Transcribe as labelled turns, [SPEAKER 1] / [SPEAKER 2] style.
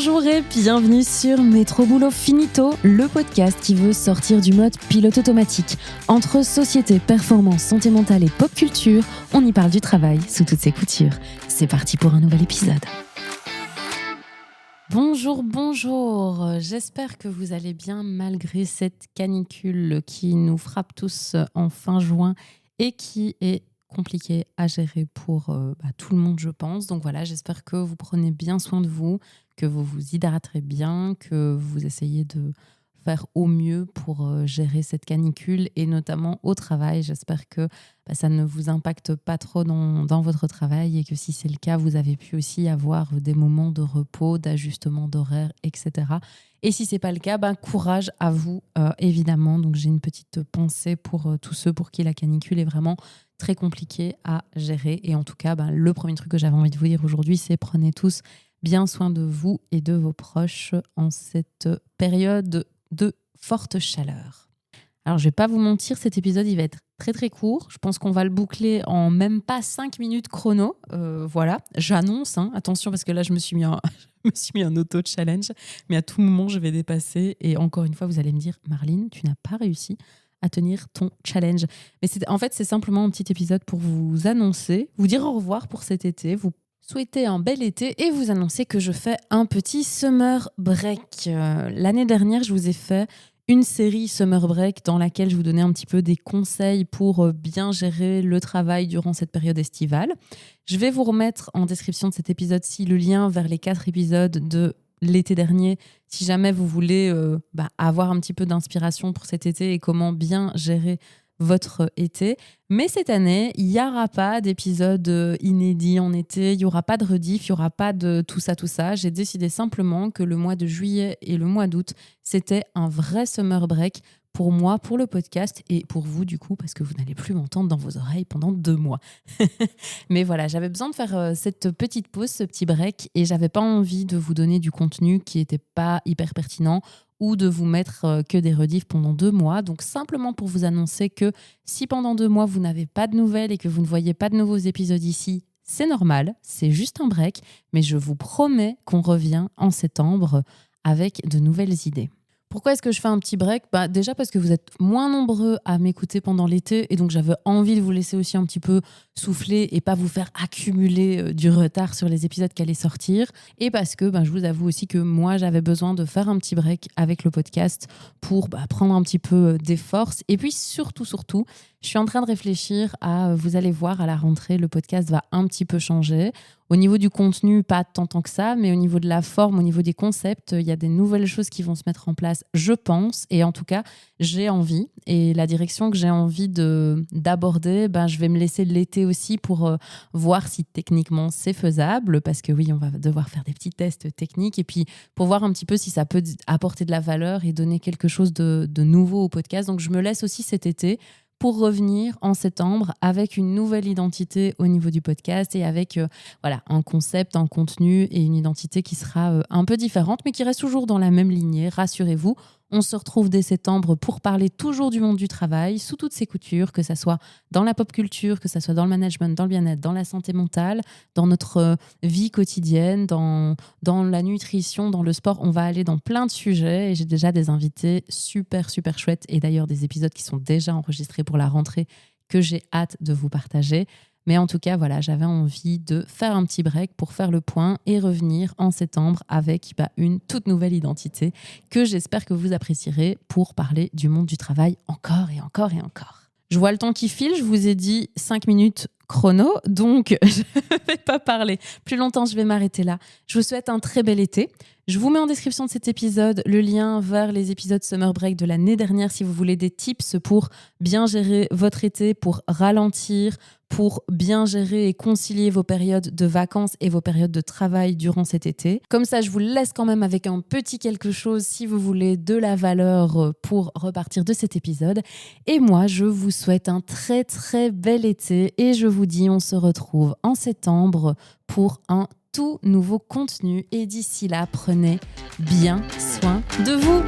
[SPEAKER 1] Bonjour et bienvenue sur Métro Boulot Finito, le podcast qui veut sortir du mode pilote automatique. Entre société, performance, santé mentale et pop culture, on y parle du travail sous toutes ses coutures. C'est parti pour un nouvel épisode. Bonjour, j'espère que vous allez bien malgré cette canicule qui nous frappe tous en fin juin et qui est compliquée à gérer pour tout le monde, je pense. Donc voilà, j'espère que vous prenez bien soin de vous, que vous vous hydraterez bien, que vous essayez de faire au mieux pour gérer cette canicule et notamment au travail. J'espère que ça ne vous impacte pas trop dans votre travail et que si c'est le cas, vous avez pu aussi avoir des moments de repos, d'ajustement d'horaire, etc. Et si ce n'est pas le cas, courage à vous, évidemment. Donc j'ai une petite pensée pour tous ceux pour qui la canicule est vraiment très compliquée à gérer. Et en tout cas, le premier truc que j'avais envie de vous dire aujourd'hui, c'est prenez tous bien soin de vous et de vos proches en cette période de forte chaleur. Alors, je ne vais pas vous mentir, cet épisode, il va être très très court. Je pense qu'on va le boucler en même pas 5 minutes chrono. Voilà, j'annonce, attention parce que là, je me suis mis un auto-challenge, mais à tout moment, je vais dépasser. Et encore une fois, vous allez me dire, Marlene, tu n'as pas réussi à tenir ton challenge. Mais c'est simplement un petit épisode pour vous annoncer, vous dire au revoir pour cet été, vous souhaiter un bel été et vous annoncer que je fais un petit summer break. L'année dernière, je vous ai fait une série Summer Break dans laquelle je vous donnais un petit peu des conseils pour bien gérer le travail durant cette période estivale. Je vais vous remettre en description de cet épisode-ci le lien vers les 4 épisodes de l'été dernier, si jamais vous voulez avoir un petit peu d'inspiration pour cet été et comment bien gérer votre été. Mais cette année, il n'y aura pas d'épisode inédit en été, il n'y aura pas de rediff, il n'y aura pas de tout ça. J'ai décidé simplement que le mois de juillet et le mois d'août, c'était un vrai summer break pour moi, pour le podcast et pour vous du coup, parce que vous n'allez plus m'entendre dans vos oreilles pendant 2 mois. Mais voilà, j'avais besoin de faire cette petite pause, ce petit break, et j'avais pas envie de vous donner du contenu qui n'était pas hyper pertinent ou de vous mettre que des rediffs pendant 2 mois. Donc simplement pour vous annoncer que si pendant 2 mois vous n'avez pas de nouvelles et que vous ne voyez pas de nouveaux épisodes ici, c'est normal, c'est juste un break, mais je vous promets qu'on revient en septembre avec de nouvelles idées. Pourquoi est-ce que je fais un petit break ? Déjà parce que vous êtes moins nombreux à m'écouter pendant l'été et donc j'avais envie de vous laisser aussi un petit peu souffler et pas vous faire accumuler du retard sur les épisodes qui allaient sortir. Et parce que je vous avoue aussi que moi j'avais besoin de faire un petit break avec le podcast pour prendre un petit peu des forces. Et puis surtout, je suis en train de réfléchir à, vous allez voir à la rentrée, le podcast va un petit peu changer. Au niveau du contenu, pas tant que ça, mais au niveau de la forme, au niveau des concepts, il y a des nouvelles choses qui vont se mettre en place, je pense. Et en tout cas, j'ai envie. Et la direction que j'ai envie d'aborder, je vais me laisser l'été aussi pour voir si techniquement c'est faisable. Parce que oui, on va devoir faire des petits tests techniques. Et puis pour voir un petit peu si ça peut apporter de la valeur et donner quelque chose de nouveau au podcast. Donc je me laisse aussi cet été pour revenir en septembre avec une nouvelle identité au niveau du podcast et avec un concept, un contenu et une identité qui sera un peu différente, mais qui reste toujours dans la même lignée, rassurez-vous. On se retrouve dès septembre pour parler toujours du monde du travail, sous toutes ses coutures, que ça soit dans la pop culture, que ça soit dans le management, dans le bien-être, dans la santé mentale, dans notre vie quotidienne, dans la nutrition, dans le sport. On va aller dans plein de sujets et j'ai déjà des invités super, super chouettes et d'ailleurs des épisodes qui sont déjà enregistrés pour la rentrée que j'ai hâte de vous partager. Mais en tout cas, voilà, j'avais envie de faire un petit break pour faire le point et revenir en septembre avec une toute nouvelle identité que j'espère que vous apprécierez pour parler du monde du travail encore et encore et encore. Je vois le temps qui file, je vous ai dit 5 minutes chrono, donc je ne vais pas parler plus longtemps, je vais m'arrêter là. Je vous souhaite un très bel été. Je vous mets en description de cet épisode le lien vers les épisodes Summer Break de l'année dernière si vous voulez des tips pour bien gérer votre été, pour ralentir, pour bien gérer et concilier vos périodes de vacances et vos périodes de travail durant cet été. Comme ça, je vous laisse quand même avec un petit quelque chose si vous voulez de la valeur pour repartir de cet épisode. Et moi, je vous souhaite un très très bel été et je vous dis on se retrouve en septembre pour un tout nouveau contenu et d'ici là, prenez bien soin de vous.